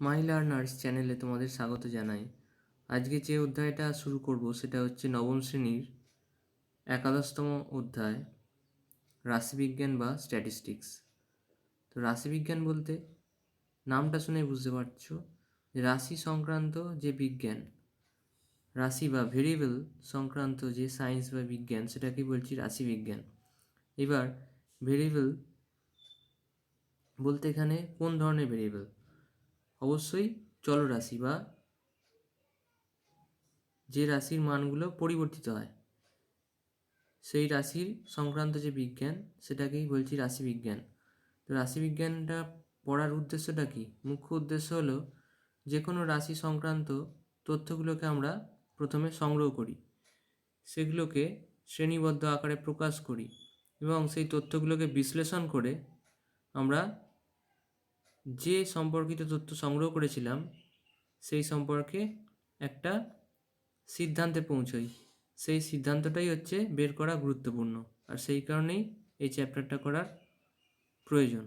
মাই learners চ্যানেলে তোমাদের স্বাগত জানাই। আজকে যে অধ্যায়টা শুরু করব সেটা হচ্ছে নবম শ্রেণীর 11তম অধ্যায়, রাশিবিজ্ঞান বা স্ট্যাটিস্টিক্স। তো রাশিবিজ্ঞান বলতে নামটা শুনে বুঝতে পারছো যে রাশি সংক্রান্ত যে বিজ্ঞান, রাশি বা ভেরিয়েবল সংক্রান্ত যে সায়েন্স বা বিজ্ঞান, সেটাকে বলছি রাশিবিজ্ঞান। এবার ভেরিয়েবল বলতে এখানে কোন ধরনের ভেরিয়েবল? অবশ্যই চলরাশি বা যে রাশির মানগুলো পরিবর্তিত হয়, সেই রাশির সংক্রান্ত যে বিজ্ঞান সেটাকেই বলছি রাশিবিজ্ঞান। তো রাশিবিজ্ঞানটা পড়ার উদ্দেশ্যটা কি? মুখ্য উদ্দেশ্য হলো যে কোনো রাশি সংক্রান্ত তথ্যগুলোকে আমরা প্রথমে সংগ্রহ করি, সেগুলোকে শ্রেণীবদ্ধ আকারে প্রকাশ করি এবং সেই তথ্যগুলোকে বিশ্লেষণ করে আমরা যে সম্পর্কিত তথ্য সংগ্রহ করেছিলাম সেই সম্পর্কে একটা সিদ্ধান্তে পৌঁছই। সেই সিদ্ধান্তটাই হচ্ছে বের করা গুরুত্বপূর্ণ, আর সেই কারণেই এই চ্যাপ্টারটা করার প্রয়োজন।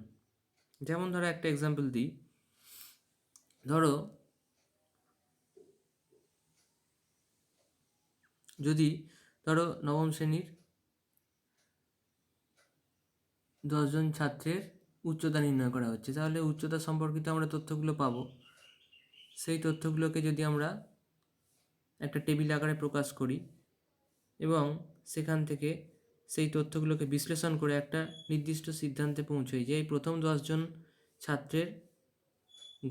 যেমন ধরো একটা এক্সাম্পল দিই। ধরো নবম শ্রেণীর 10জন ছাত্রের উচ্চতা নির্ণয় করা হচ্ছে, তাহলে উচ্চতা সম্পর্কিত আমরা তথ্যগুলো পাবো। সেই তথ্যগুলোকে যদি আমরা একটা টেবিল আকারে প্রকাশ করি এবং সেখান থেকে সেই তথ্যগুলোকে বিশ্লেষণ করে একটা নির্দিষ্ট সিদ্ধান্তে পৌঁছই যে এই প্রথম 10জন ছাত্রের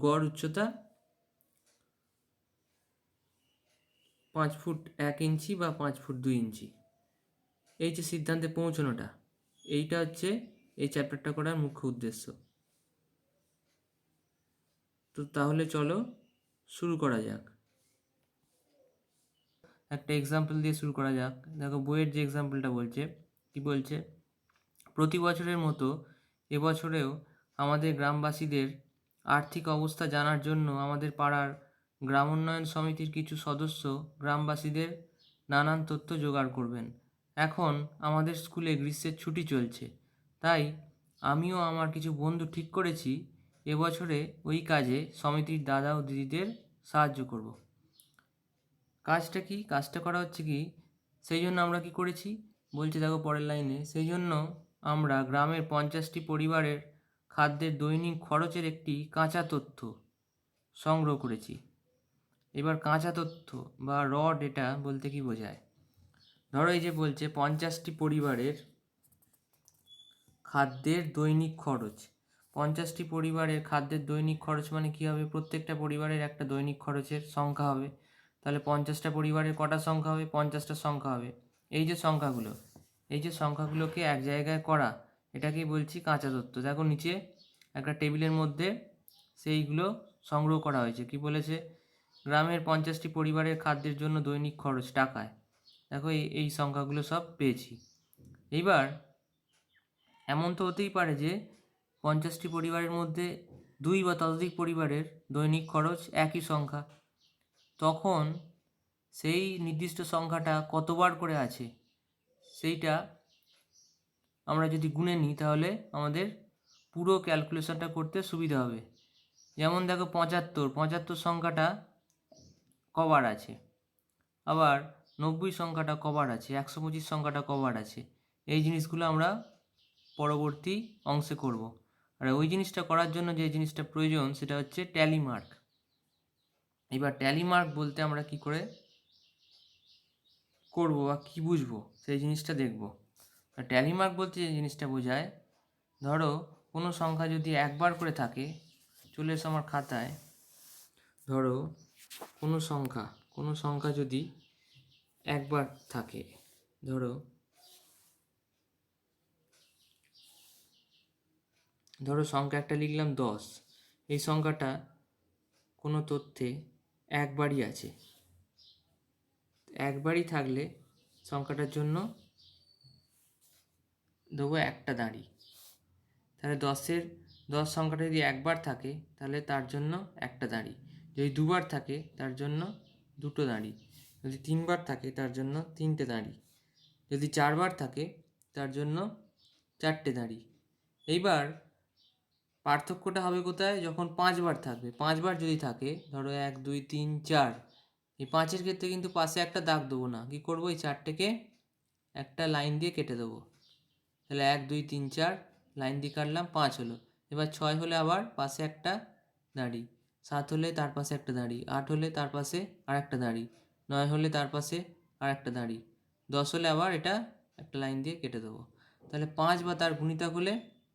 গড় উচ্চতা 5 ফুট 1 ইঞ্চি বা 5 ফুট 2 ইঞ্চি। এই যে সিদ্ধান্তে পৌঁছানোটা, এইটা হচ্ছে এই চ্যাপ্টারটা করার মুখ্য উদ্দেশ্য। তো তাহলে চলো শুরু করা যাক। একটা এক্সাম্পল দিয়ে শুরু করা যাক। দেখো বইয়ের যে এক্সাম্পলটা বলছে, কি বলছে, প্রতি বছরের মতো এবছরেও আমাদের গ্রামবাসীদের আর্থিক অবস্থা জানার জন্য আমাদের পাড়ার গ্রাম উন্নয়ন সমিতির কিছু সদস্য গ্রামবাসীদের নানান তথ্য জোগাড় করবেন। এখন আমাদের স্কুলে গ্রীষ্মের ছুটি চলছে, তাই আমিও আমার কিছু বন্ধু ঠিক করেছি এবছরে ওই কাজে সমিতির দাদা ও দিদিদের সাহায্য করব। কাজটা কি? কাজটা করা হচ্ছে কি, সেই জন্য আমরা কি করেছি বলছে, দেখো পরের লাইনে, সেই জন্য আমরা গ্রামের 50টি পরিবারের খাদ্যের দৈনিক খরচের একটি কাঁচা তথ্য সংগ্রহ করেছি। এবার কাঁচা তথ্য বা র ডেটা বলতে কি বোঝায়? ধরো এই যে বলছে 50টি পরিবারের খাদ্যের দৈনিক খরচ। 50টি পরিবারের খাদ্যের দৈনিক খরচ মানে কী হবে? প্রত্যেকটা পরিবারের একটা দৈনিক খরচের সংখ্যা হবে। তাহলে 50টা পরিবারের কটা সংখ্যা হবে? 50টা সংখ্যা হবে। এই যে সংখ্যাগুলোকে এক জায়গায় করা, এটাকেই বলছি কাঁচা তথ্য। দেখো নিচে একটা টেবিলের মধ্যে সেইগুলো সংগ্রহ করা হয়েছে। কি বলেছে? গ্রামের 50টি পরিবারের খাদ্যের জন্য দৈনিক খরচ টাকায়। দেখো এই সংখ্যাগুলো সব পেয়েছি। এইবার এমন তো হতেই পারে যে 50টি পরিবারের মধ্যে 2 বা ততোধিক পরিবারের দৈনিক খরচ একই সংখ্যা। তখন সেই নির্দিষ্ট সংখ্যাটা কতবার করে আছে সেইটা আমরা যদি গুনে নিই তাহলে আমাদের পুরো ক্যালকুলেশনটা করতে সুবিধা হবে। যেমন দেখো 75 সংখ্যাটা কবার আছে, আবার 90 সংখ্যাটা কবার আছে, 125 সংখ্যাটা কবার আছে, এই জিনিসগুলো আমরা পরবর্তী অংশে করব। আর ওই জিনিসটা করার জন্য যে জিনিসটা প্রয়োজন সেটা হচ্ছে ট্যালি মার্ক। এবার ট্যালি মার্ক বলতে আমরা কি করে করব বা কী বুঝবো সেই জিনিসটা দেখব। আর ট্যালি মার্ক বলতে যে জিনিসটা বোঝায়, ধরো কোনো সংখ্যা যদি একবার করে থাকে, চলে এসো আমার খাতায়। ধরো কোনো সংখ্যা যদি একবার থাকে, ধরো সংখ্যা একটা লিখলাম 10। এই সংখ্যাটা কোনো তথ্যে একবারই আছে। একবারই থাকলে সংখ্যাটার জন্য দেবো একটা দাঁড়ি। তাহলে 10 সংখ্যাটা যদি একবার থাকে তাহলে তার জন্য একটা দাঁড়ি। যদি দুবার থাকে তার জন্য দুটো দাঁড়ি। যদি 3বার থাকে তার জন্য 3টে দাঁড়ি। যদি 4বার থাকে তার জন্য 4টে দাঁড়ি। এইবার পার্থক্যটা হবে কোথায়, যখন 5 বার থাকবে। 5 বার যদি থাকে, ধরো 1 2 3 4, এই 5-এর ক্ষেত্রে কিন্তু পাশে একটা দাগ দেবো না, কি করবো, এই 4টেকে একটা লাইন দিয়ে কেটে দেবো। তাহলে 1 2 3 4 লাইন দিয়ে কাটলাম, 5 হলো। এবার 6 হলে আবার পাশে একটা দাঁড়ি, 7 হলে তার পাশে একটা দাঁড়ি, 8 হলে তার পাশে আর একটা দাঁড়ি, 9 হলে তার পাশে আর একটা দাঁড়ি, 10 হলে আবার এটা একটা লাইন দিয়ে কেটে দেবো। তাহলে 5 বা তার গুণিতক হলে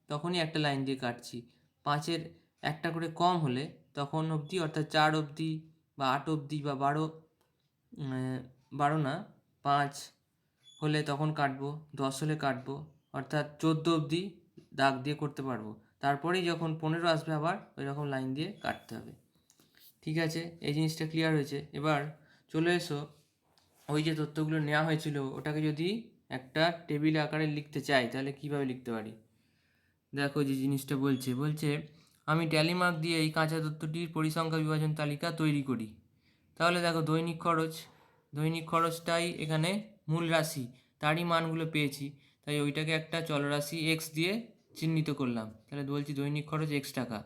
তখনই একটা লাইন দিয়ে কাটছি। 5-এর একটা করে কম হলে তখন অবধি, অর্থাৎ 4 অবধি বা 8 অবধি বা 12, 12 না 5 হলে তখন কাটবো, 10 হলে কাটবো, অর্থাৎ 14 অবধি দাগ দিয়ে করতে পারবো। তারপরেই যখন 15 আসবে আবার ওই রকম লাইন দিয়ে কাটতে হবে। ঠিক আছে, এই জিনিসটা ক্লিয়ার হয়েছে। এবার চলে এসো, ওই যে তথ্যগুলো নেওয়া হয়েছিল ওটাকে যদি একটা টেবিল আকারে লিখতে চাই তাহলে কিভাবে লিখতে পারি। দেখো যে জিনিসটা বলছে আমি ট্যালি মার্ক দিয়ে এই কাঁচা তথ্যটির পরিসংখ্যা বিভাজন তালিকা তৈরি করি। তাহলে দেখো দৈনিক খরচটাই এখানে মূল রাশি, তারই মানগুলো পেয়েছি, তাই ওইটাকে একটা চলরাশি এক্স দিয়ে চিহ্নিত করলাম। তাহলে বলছি দৈনিক খরচ x টাকা।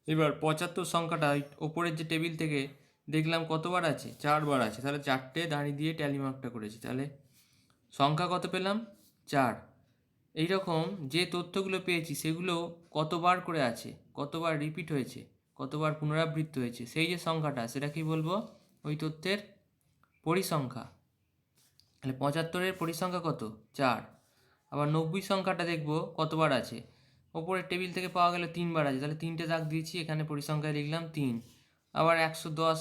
এবার 75 সংখ্যাটা ওপরের যে টেবিল থেকে দেখলাম কতবার আছে, 4 বার আছে, তাহলে 4টে দাঁড়ি দিয়ে ট্যালি মার্কটা করেছি। তাহলে সংখ্যা কত পেলাম, 4। এইরকম যে তথ্যগুলো পেয়েছি সেগুলো কতবার করে আছে, কতবার রিপিট হয়েছে, কতবার পুনরাবৃত্ত হয়েছে, সেই যে সংখ্যাটা সেটা কি বলবো, ওই তথ্যের পরিসংখ্যা। তাহলে 75-এর পরিসংখ্যা কত, 4। আবার 90 সংখ্যাটা দেখব কতবার আছে, ওপরের টেবিল থেকে পাওয়া গেল 3 বার আছে, তাহলে 3টে দাগ দিয়েছি, এখানে পরিসংখ্যায় লিখলাম 3। আবার 110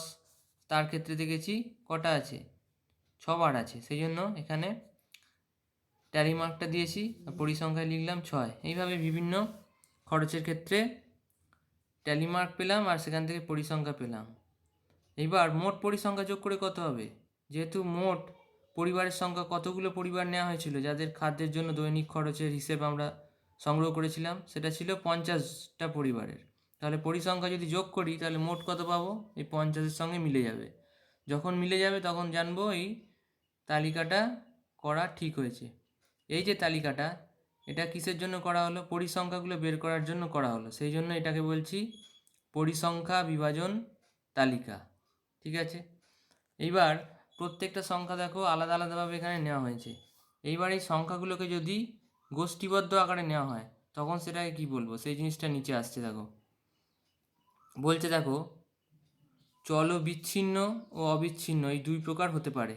তার ক্ষেত্রে দেখেছি কটা আছে, 6 বার আছে, সেই জন্য এখানে ট্যালি মার্কটা দিয়েছি, পরিসংখ্যায় লিখলাম 6। এইভাবে বিভিন্ন খরচের ক্ষেত্রে ট্যালি মার্ক পেলাম আর সেখান থেকে পরিসংখ্যা পেলাম। এইবার মোট পরিসংখ্যা যোগ করে কত হবে, যেহেতু মোট পরিবারের সংখ্যা, কতগুলো পরিবার নেওয়া হয়েছিল যাদের খাদ্যের জন্য দৈনিক খরচের হিসেব আমরা সংগ্রহ করেছিলাম, সেটা ছিল 50টা পরিবারের। তাহলে পরিসংখ্যা যদি যোগ করি তাহলে মোট কত পাবো, এই 50-এর সঙ্গে মিলে যাবে। যখন মিলে যাবে তখন জানবো এই তালিকাটা করা ঠিক হয়েছে। এই যে তালিকাটা, এটা কিসের জন্য করা হলো, পরিসংখ্যাগুলো বের করার জন্য করা হলো, সেই জন্য এটাকে বলছি পরিসংখ্যা বিভাজন তালিকা। ঠিক আছে, এইবার প্রত্যেকটা সংখ্যা দেখো আলাদা আলাদাভাবে এখানে নেওয়া হয়েছে। এইবার এই সংখ্যাগুলোকে যদি গোষ্ঠীবদ্ধ আকারে নেওয়া হয় তখন সেটাকে কি বলবো, সেই জিনিসটা নিচে আসছে। দেখো বলছে, দেখো চল বিচ্ছিন্ন ও অবিচ্ছিন্ন এই দুই প্রকার হতে পারে।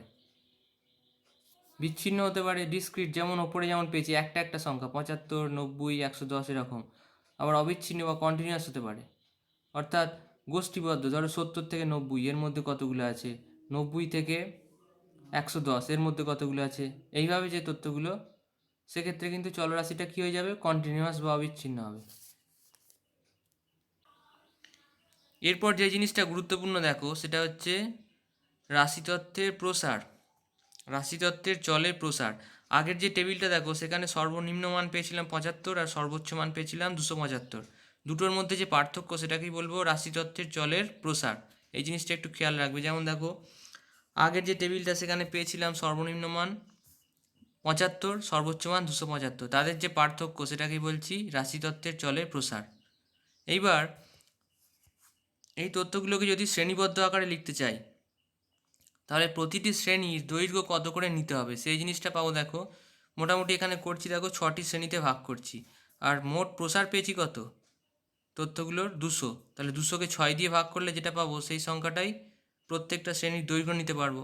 বিচ্ছিন্ন হতে পারে ডিসক্রিট, যেমন ওপরে যেমন পেয়েছি একটা একটা সংখ্যা 75 90 110 এরকম। আবার অবিচ্ছিন্ন বা কন্টিনিউয়াস হতে পারে, অর্থাৎ গোষ্ঠীবদ্ধ, ধরো 70 থেকে 90 এর মধ্যে কতগুলো আছে, 90 থেকে 110 এর মধ্যে কতগুলো আছে, এইভাবে যে তথ্যগুলো, সেক্ষেত্রে কিন্তু চলরাশিটা কী হয়ে যাবে, কন্টিনিউয়াস বা অবিচ্ছিন্ন হবে। এরপর যে জিনিসটা গুরুত্বপূর্ণ দেখো সেটা হচ্ছে রাশিতত্ত্বের প্রসার, রাশিতত্ত্বের চলের প্রসার। আগের যে টেবিলটা দেখো সেখানে সর্বনিম্ন মান পেয়েছিলাম 75 আর সর্বোচ্চ মান পেয়েছিলাম 275। দুটোর মধ্যে যে পার্থক্য সেটাকেই বলবো রাশিতত্ত্বের চলের প্রসার। এই জিনিসটা একটু খেয়াল রাখবে। যেমন দেখো আগের যে টেবিলটা সেখানে পেয়েছিলাম সর্বনিম্ন মান 75, সর্বোচ্চ মান 275, তাদের যে পার্থক্য সেটাকেই বলছি রাশিতত্ত্বের চলের প্রসার। এইবার এই তথ্যগুলোকে যদি শ্রেণীবদ্ধ আকারে লিখতে চাই তাহলে প্রতিটি শ্রেণীর দৈর্ঘ্য কত করে নিতে হবে সেই জিনিসটা পাবো। দেখো মোটামুটি এখানে করছি, দেখো 6টি শ্রেণীতে ভাগ করছি, আর মোট প্রসার পেয়েছি কত, তথ্যগুলোর 200। তাহলে 200কে 6 দিয়ে ভাগ করলে যেটা পাবো সেই সংখ্যাটাই প্রত্যেকটা শ্রেণীর দৈর্ঘ্য নিতে পারবো।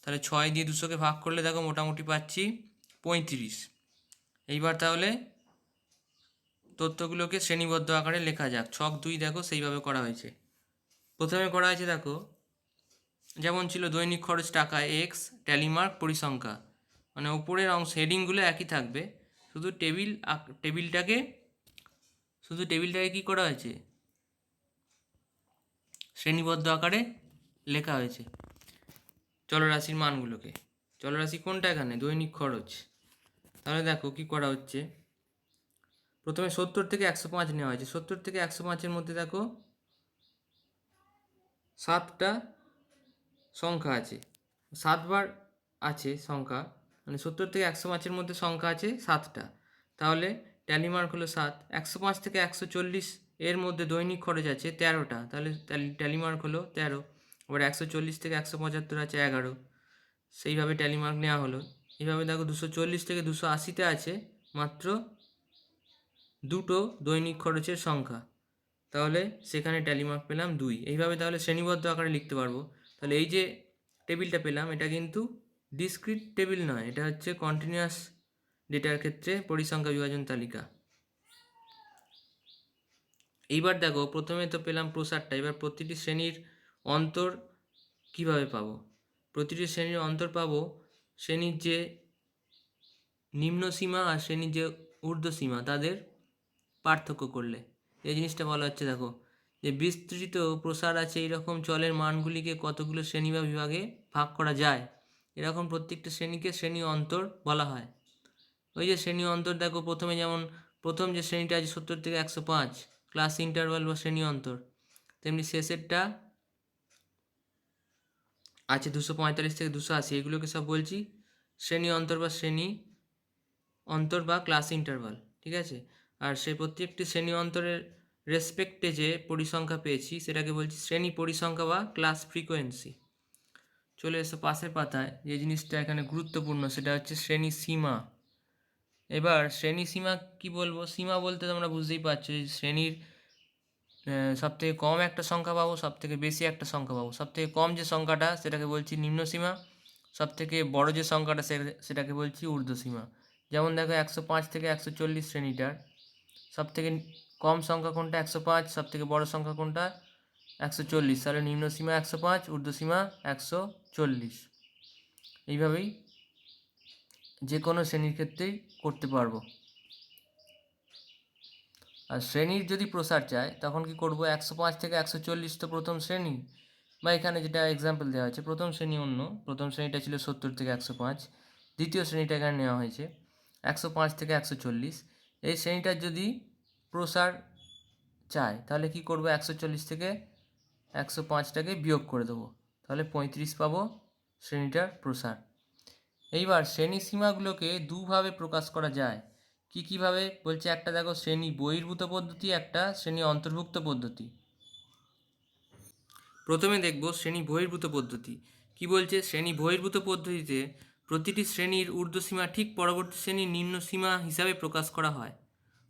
তাহলে 6 দিয়ে 200কে ভাগ করলে দেখো মোটামুটি পাচ্ছি 35। এইবার তাহলে তথ্যগুলোকে শ্রেণীবদ্ধ আকারে লেখা যাক। ছক 2 দেখো সেইভাবে করা হয়েছে। প্রথমে করা হয়েছে দেখো, যেমন ছিল দৈনিক খরচ টাকায় এক্স, ট্যালিমার্ক পরিসংখ্যা, মানে ওপরের অংশ হেডিংগুলো একই থাকবে, শুধু টেবিলটাকে কী করা হয়েছে, শ্রেণীবদ্ধ আকারে লেখা হয়েছে চলরাশির মানগুলোকে। চলরাশি কোনটা এখানে, দৈনিক খরচ। তাহলে দেখো কি করা হচ্ছে, প্রথমে 70 থেকে 105 নেওয়া হয়েছে। 70 থেকে 105-এর মধ্যে দেখো 7টা সংখ্যা আছে, 7 বার আছে সংখ্যা, মানে 70 থেকে 105-এর মধ্যে সংখ্যা আছে 7টা। তাহলে ট্যালি মার্ক হলো 7। 105 থেকে 140 এর মধ্যে দৈনিক খরচ আছে 13টা, তাহলে ট্যালি মার্ক হলো 13। আবার 140 থেকে 175 আছে 11, সেইভাবে ট্যালি মার্ক নেওয়া হলো। এইভাবে দেখো 240 থেকে 280-তে আছে মাত্র দুটো দৈনিক খরচের সংখ্যা, তাহলে সেখানে ট্যালি মার্ক পেলাম 2। এইভাবে তাহলে শ্রেণীবদ্ধ আকারে লিখতে পারবো। তাহলে এই যে টেবিলটা পেলাম এটা কিন্তু ডিসক্রিট টেবিল নয়, এটা হচ্ছে কন্টিনিউয়াস ডেটার ক্ষেত্রে পরিসংখ্যা বিভাজন তালিকা। এইবার দেখো প্রথমে তো পেলাম প্রসারটা, এবার প্রতিটি শ্রেণীর অন্তর কিভাবে পাবো? প্রতিটি শ্রেণীর অন্তর পাবো শ্রেণীর যে নিম্ন সীমা আর শ্রেণীর যে ঊর্ধ্ব সীমা তাদের পার্থক্য করলে। এই জিনিসটা বলা হচ্ছে, দেখো যে বিস্তৃত প্রসার আছে এইরকম চলের মানগুলিকে কতগুলো শ্রেণী বা বিভাগে ভাগ করা যায়, এরকম প্রত্যেকটা শ্রেণীকে শ্রেণী অন্তর বলা হয়। ওই যে শ্রেণী অন্তর দেখো প্রথমে যেমন প্রথম যে শ্রেণীটা আছে 70 থেকে 105 ক্লাস ইন্টারভাল বা শ্রেণী অন্তর, তেমনি শেষেরটা আছে 245 থেকে 280, এগুলোকে সব বলছি শ্রেণী অন্তর বা শ্রেণী অন্তর বা ক্লাস ইন্টারভাল, ঠিক আছে। আর সেই প্রত্যেকটি শ্রেণী অন্তরের রেসপেক্টে যে পরিসংখ্যা পেয়েছি সেটাকে বলছি শ্রেণী পরিসংখ্যা বা ক্লাস ফ্রিকোয়েন্সি। চলে এসো পাশের পাতায়, যে জিনিসটা এখানে গুরুত্বপূর্ণ সেটা হচ্ছে শ্রেণী সীমা। এবার শ্রেণী সীমা কি বলবো? সীমা বলতে তোমরা বুঝতেই পারছো যে শ্রেণীর সব থেকে কম একটা সংখ্যা পাবো, সব থেকে বেশি একটা সংখ্যা পাবো। সব থেকে কম যে সংখ্যাটা সেটাকে বলছি নিম্ন সীমা, সব থেকে বড় যে সংখ্যাটা সেটাকে বলছি ঊর্ধ্ব সীমা। যেমন দেখো 105 থেকে 140 শ্রেণীটার সব থেকে কম সংখ্যা কোনটা? 105। সব থেকে বড় সংখ্যা কোনটা? 140। তাহলে নিম্ন সীমা 105, ঊর্ধ্ব সীমা 140। এইভাবেই যে কোনো শ্রেণীর ক্ষেত্রেই করতে পারবো। আর শ্রেণীর যদি প্রসার চায় তখন কি করব? 105 থেকে 140 তো প্রথম শ্রেণী, বা এখানে যেটা এক্সাম্পল দেওয়া হয়েছে প্রথম শ্রেণী অন্য, প্রথম শ্রেণীটা ছিল 70 থেকে 105, দ্বিতীয় শ্রেণীটা এখানে নেওয়া হয়েছে 105 থেকে 140। এই শ্রেণীটার যদি প্রসার চায় তাহলে কি করব? 140 থেকে 105টাকে বিয়োগ করে দেবো, তাহলে 35 পাবো শ্রেণীটার প্রসার। এইবার শ্রেণী সীমাগুলোকে দুভাবে প্রকাশ করা যায়। কীভাবে বলছে? একটা দেখো শ্রেণী বহির্ভূত পদ্ধতি, একটা শ্রেণী অন্তর্ভুক্ত পদ্ধতি। প্রথমে দেখব শ্রেণী বহির্ভূত পদ্ধতি কি বলছে। শ্রেণী বহির্ভূত পদ্ধতিতে প্রতিটি শ্রেণীর ঊর্ধ্বসীমা ঠিক পরবর্তী শ্রেণীর নিম্ন সীমা হিসাবে প্রকাশ করা হয়।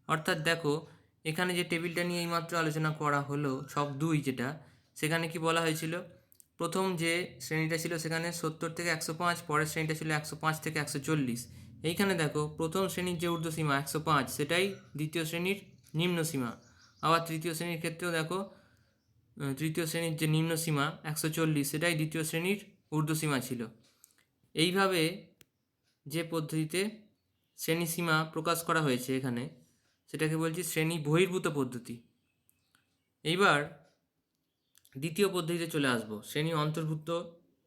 অর্থাৎ দেখো এখানে যে টেবিলটা নিয়ে এইমাত্র আলোচনা করা হলো ছক 2 যেটা, সেখানে কি বলা হয়েছিল? প্রথম যে শ্রেণীটা ছিল সেখানে 70 থেকে 105, পরের শ্রেণীটা ছিল 105 থেকে 140। এইখানে দেখো প্রথম শ্রেণীর যে ঊর্ধ্বসীমা 105 সেটাই দ্বিতীয় শ্রেণীর নিম্ন সীমা। আবার তৃতীয় শ্রেণীর ক্ষেত্রেও দেখো তৃতীয় শ্রেণীর যে নিম্ন সীমা 140 সেটাই দ্বিতীয় শ্রেণীর ঊর্ধ্বসীমা ছিল। এইভাবে যে পদ্ধতিতে শ্রেণী সীমা প্রকাশ করা হয়েছে এখানে সেটাকে বলছি শ্রেণী বহির্ভূত পদ্ধতি। এইবার দ্বিতীয় পদ্ধতিতে চলে আসবো, শ্রেণী অন্তর্ভুক্ত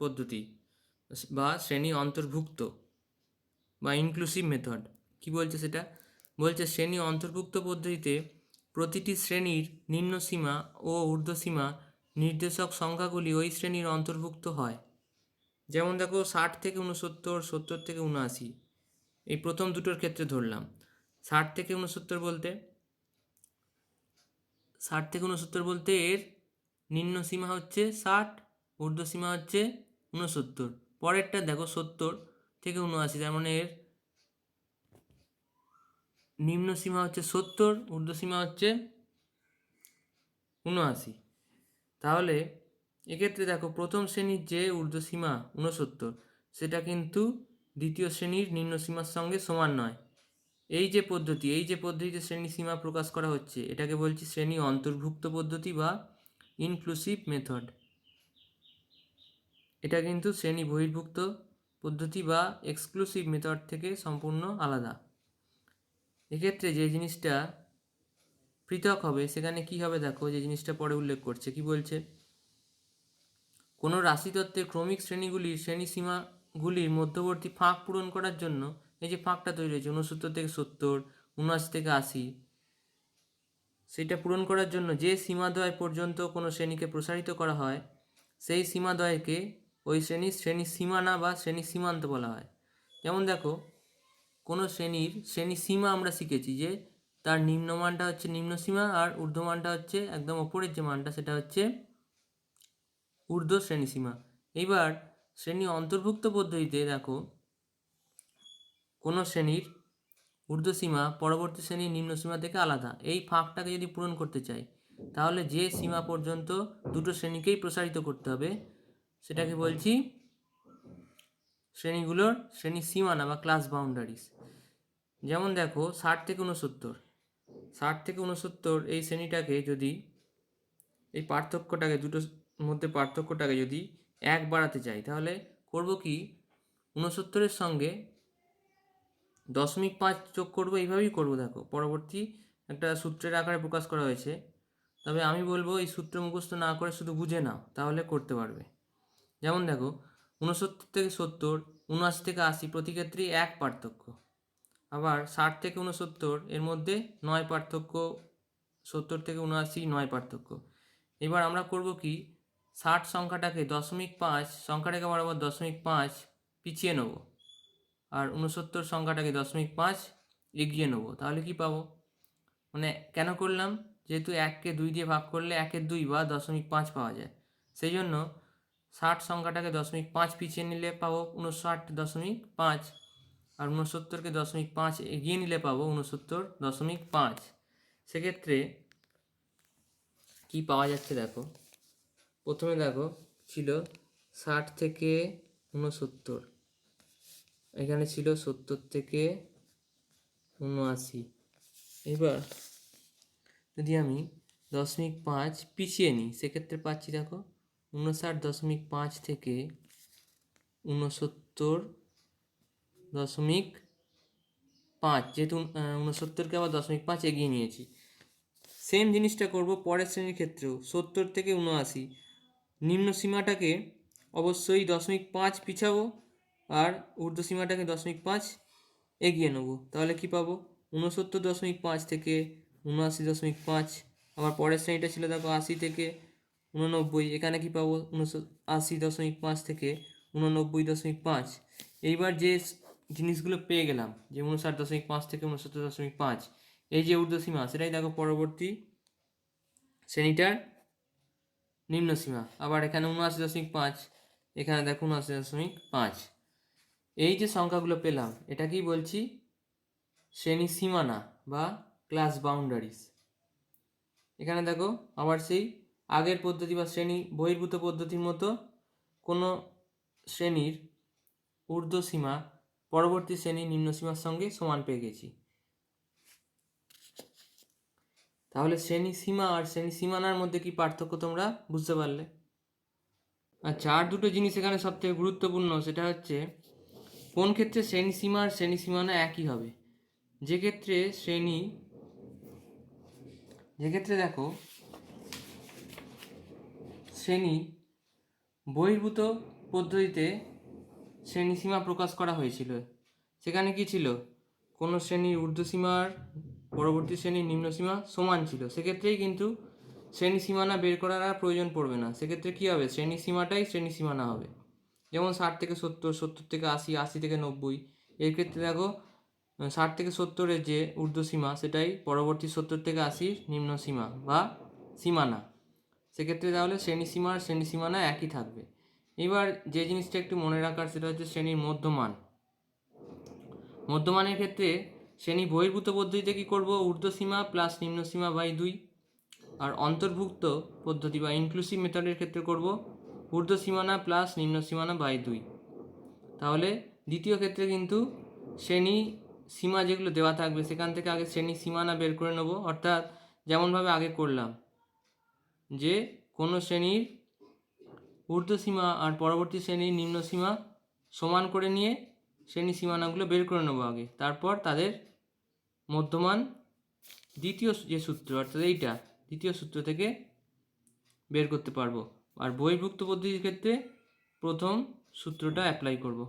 পদ্ধতি বা শ্রেণী অন্তর্ভুক্ত বা ইনক্লুসিভ মেথড। কি বলছে সেটা? বলছে শ্রেণী অন্তর্ভুক্ত পদ্ধতিতে প্রতিটি শ্রেণীর নিম্ন সীমা ও ঊর্ধ্বসীমা নির্দেশক সংখ্যাগুলি ওই শ্রেণীর অন্তর্ভুক্ত হয়। যেমন দেখো 60 থেকে 69, 70 থেকে 79, এই প্রথম দুটোর ক্ষেত্রে ধরলাম। 60 থেকে 69 বলতে 60 থেকে 69 বলতে এর নিম্ন সীমা হচ্ছে 60, ঊর্ধ্ব সীমা হচ্ছে 69। পরেরটা দেখো 70 থেকে 79, তার মানে এর নিম্ন সীমা হচ্ছে 70, ঊর্ধ্ব সীমা হচ্ছে 79। তাহলে এক্ষেত্রে দেখো প্রথম শ্রেণীর যে ঊর্ধ্বসীমা 69 সেটা কিন্তু দ্বিতীয় শ্রেণীর নিম্ন সীমার সঙ্গে সমান নয়। এই যে পদ্ধতিতে শ্রেণী সীমা প্রকাশ করা হচ্ছে এটাকে বলছি শ্রেণী অন্তর্ভুক্ত পদ্ধতি বা ইনক্লুসিভ মেথড। এটা কিন্তু শ্রেণী বহির্ভুক্ত পদ্ধতি বা এক্সক্লুসিভ মেথড থেকে সম্পূর্ণ আলাদা। এক্ষেত্রে যে জিনিসটা পৃথক হবে সেখানে কি হবে দেখো, যে জিনিসটা পরে উল্লেখ করছে। কি বলছে? কোনো রাশিতত্ত্বের ক্রমিক শ্রেণীগুলির শ্রেণী সীমাগুলির মধ্যবর্তী ফাঁক পূরণ করার জন্য, এই যে ফাঁকটা তৈরি হয়েছে 69 থেকে 70, 79 থেকে 80, সেটা পূরণ করার জন্য যে সীমাদ্বয় পর্যন্ত কোনো শ্রেণীকে প্রসারিত করা হয় সেই সীমাদ্বয়কে ওই শ্রেণীর শ্রেণী সীমানা বা শ্রেণী সীমান্ত বলা হয়। যেমন দেখো কোনো শ্রেণীর শ্রেণী সীমা আমরা শিখেছি যে তার নিম্নমানটা হচ্ছে নিম্নসীমা, আর ঊর্ধ্বমানটা হচ্ছে একদম ওপরের যে মানটা সেটা হচ্ছে ঊর্ধ্ব শ্রেণীসীমা। এইবার শ্রেণী অন্তর্ভুক্ত পদ্ধতিতে দেখো কোনো শ্রেণীর ঊর্ধ্বসীমা পরবর্তী শ্রেণীর নিম্নসীমা থেকে আলাদা। এই ফাঁকটাকে যদি পূরণ করতে চাই তাহলে যে সীমা পর্যন্ত দুটো শ্রেণীকেই প্রসারিত করতে হবে সেটাকে বলছি শ্রেণীগুলোর শ্রেণী সীমানা বা ক্লাস বাউন্ডারিজ। যেমন দেখো 60 থেকে 69, 60 থেকে 69 এই শ্রেণীটাকে যদি এই পার্থক্যটাকে দুটোর মধ্যে পার্থক্যটাকে যদি 1 বাড়াতে চাই তাহলে করব কি 69-এর সঙ্গে 0.5 যোগ করবো। এইভাবেই করবো, দেখো পরবর্তী একটা সূত্রের আকারে প্রকাশ করা হয়েছে। তবে আমি বলবো এই সূত্র মুখস্থ না করে শুধু বুঝে নাও, তাহলে করতে পারবে। যেমন দেখো 69 থেকে 70, 79 থেকে 80 প্রতি ক্ষেত্রেই 1 পার্থক্য। আবার 60 থেকে 69 এর মধ্যে 9 পার্থক্য, 70 থেকে 79 9 পার্থক্য। এবার আমরা করব কি 60 সংখ্যাটাকে 0.5 সংখ্যাটাকে বরাবর 0.5 পিছিয়ে নেব, আর 69 সংখ্যাটাকে 0.5 এগিয়ে নেব। তাহলে কি পাবো, মানে কেন করলাম, যেহেতু 1কে 2 দিয়ে ভাগ করলে 1-এর 2 বা 0.5 পাওয়া যায়, সেই জন্য 60 সংখ্যাটাকে 0.5 পিছিয়ে নিলে পাবো 59.5, আর 69কে 0.5 এগিয়ে নিলে পাবো 69.5। সেক্ষেত্রে কি পাওয়া যাচ্ছে দেখো, প্রথমে দেখো ছিল 60 থেকে 69, এখানে ছিল 70 থেকে 79। এবার যদি আমি 0.5 পিছিয়ে নিই সেক্ষেত্রে পাচ্ছি দেখো 59.5 থেকে 69.5, যেহেতু 69কে আবার 0.5 এগিয়ে নিয়েছি। সেম জিনিসটা করব পরের শ্রেণীর ক্ষেত্রেও, 70 থেকে 79 নিম্ন সীমাটাকে অবশ্যই 0.5 পিছাবো আর ঊর্ধ্ব সীমাটাকে 0.5 এগিয়ে নেব। তাহলে কি পাবো 69.5 থেকে 79.5। আবার পরের শ্রেণীটা ছিল দেখো 80 থেকে 89, এখানে কি পাবো 80.5 থেকে 89.5। এইবার যে জিনিসগুলো পেয়ে গেলাম যে 59.5 থেকে 69.5 এই যে ঊর্ধ্বসীমা, সেটাই দেখো পরবর্তী শ্রেণীটার নিম্নসীমা। আবার এখানে 79.5, এখানে দেখো 79.5। এই যে সংখ্যাগুলো পেলাম এটাকেই বলছি শ্রেণী সীমানা বা ক্লাস বাউন্ডারিজ। এখানে দেখো আবার সেই আগের পদ্ধতি বা শ্রেণী বহির্ভূত পদ্ধতির মতো কোনো শ্রেণীর ঊর্ধ্বসীমা পরবর্তী শ্রেণীর নিম্নসীমার সঙ্গে সমান পেয়ে গেছি। তাহলে শ্রেণী সীমা আর শ্রেণী সীমানার মধ্যে কি পার্থক্য তোমরা বুঝতে পারলে। আচ্ছা, আর দুটো জিনিস এখানে সবথেকে গুরুত্বপূর্ণ, সেটা হচ্ছে কোন ক্ষেত্রে শ্রেণী সীমা আর শ্রেণী সীমানা একই হবে। যে ক্ষেত্রে দেখো শ্রেণী বহির্ভূত পদ্ধতিতে শ্রেণীসীমা প্রকাশ করা হয়েছিল, সেখানে কি ছিল কোনো শ্রেণীর ঊর্ধ্বসীমার পরবর্তী শ্রেণীর নিম্নসীমা সমান ছিল, সেক্ষেত্রেই কিন্তু শ্রেণী সীমানা বের করার আর প্রয়োজন পড়বে না। সেক্ষেত্রে কী হবে, শ্রেণী সীমাটাই শ্রেণী সীমানা হবে। যেমন 60 থেকে 70, 70 থেকে 80, 80 থেকে 90, এর ক্ষেত্রে দেখো 60 থেকে 70-এর যে ঊর্ধ্বসীমা সেটাই পরবর্তী 70 থেকে 80-র নিম্নসীমা বা সীমানা। সেক্ষেত্রে তাহলে শ্রেণী সীমা আর শ্রেণী সীমানা একই থাকবে। এবার যে জিনিসটা একটু মনে রাখার সেটা হচ্ছে শ্রেণীর মধ্যমান। মধ্যমানের ক্ষেত্রে শ্রেণী বহির্ভূত পদ্ধতিতে কী করবো, ঊর্ধ্বসীমা প্লাস নিম্নসীমা বাই 2। আর অন্তর্ভুক্ত পদ্ধতি বা ইনক্লুসিভ মেথডের ক্ষেত্রে করব ঊর্ধ্বসীমানা প্লাস নিম্নসীমানা বাই 2। তাহলে দ্বিতীয় ক্ষেত্রে কিন্তু শ্রেণী সীমা যেগুলো দেওয়া থাকবে সেখান থেকে আগে শ্রেণী সীমানা বের করে নেব, অর্থাৎ যেমনভাবে আগে করলাম যে কোনো শ্রেণীর ঊর্ধ্বসীমা আর পরবর্তী শ্রেণীর নিম্নসীমা সমান করে নিয়ে শ্রেণী সীমানাগুলো বের করে নেবো আগে, তারপর তাদের মধ্যমান দ্বিতীয় যে সূত্র অর্থাৎ এইটা দ্বিতীয় সূত্র থেকে বের করতে পারবো। আর বহির্ভুক্ত পদ্ধতির ক্ষেত্রে প্রথম সূত্রটা অ্যাপ্লাই করব।